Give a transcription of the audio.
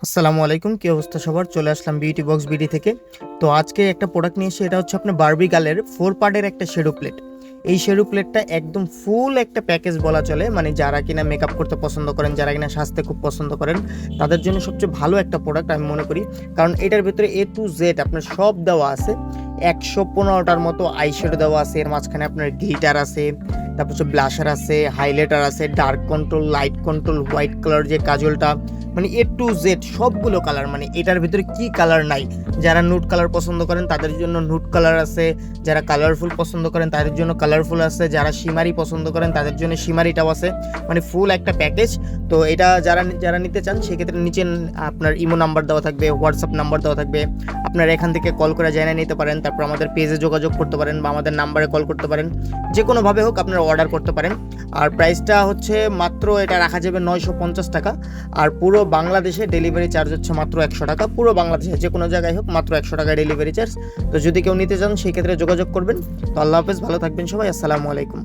আসসালামু আলাইকুম, কি অবস্থা সবার? চলে আসলাম বিউটি বক্স বিডি থেকে। তো আজকে একটা প্রোডাক্ট নিয়ে এসে, এটা হচ্ছে আপনার বারবি গার্লের 4 পার্টের একটা শ্যাডো প্লেট। এই শ্যাডো প্লেটটা একদম ফুল একটা প্যাকেজ বলা চলে, মানে যারা কিনা মেকআপ করতে পছন্দ করেন, যারা কিনা সাজতে খুব পছন্দ করেন, তাদের জন্য সবচেয়ে ভালো একটা প্রোডাক্ট আমি মনে করি। কারণ এটার ভিতরে এ টু জেড আপনার সব দেওয়া আছে। 115টার মতো আইশ্যাডো দেওয়া আছে, এর মাঝখানে আপনার গ্লিটার আছে, তারপর হচ্ছে ব্লাশার আছে, হাইলাইটার আছে, dark control, light control, white colour যে কাজলটা, মানে এ টু জেড সবগুলো কালার। মানে এটার ভিতরে কি কালার নাই? যারা নুড কালার পছন্দ করেন তাদের জন্য নুড কালার আছে, যারা কালারফুল পছন্দ করেন তাদের জন্য কালারফুল আছে, যারা শিমারি পছন্দ করেন তাদের জন্য শিমারিটাও আছে। মানে ফুল একটা প্যাকেজ। তো এটা যারা যারা নিতে চান সেক্ষেত্রে নিচে আপনার ইমো নাম্বার দেওয়া থাকবে, হোয়াটসঅ্যাপ নাম্বার দেওয়া থাকবে, আপনারা এখান থেকে কল করে জেনে নিতে পারেন। তারপর আমাদের পেজে যোগাযোগ করতে পারেন বা আমাদের নাম্বারে কল করতে পারেন, যে কোনোভাবে হোক আপনারা অর্ডার করতে পারেন। আর প্রাইসটা হচ্ছে মাত্র, এটা রাখা যাবে 950 টাকা। আর পুরো বাংলাদেশে ডেলিভারি চার্জ হচ্ছে মাত্র 100 টাকা। পুরো বাংলাদেশে যে কোনো জায়গায় হোক মাত্র 100 টাকা ডেলিভারি চার্জ। তো যদি কেউ নিতে চান সেই ক্ষেত্রে যোগাযোগ করবেন। তো আল্লাহ হাফেজ, ভালো থাকবেন সবাই, আসসালামু আলাইকুম।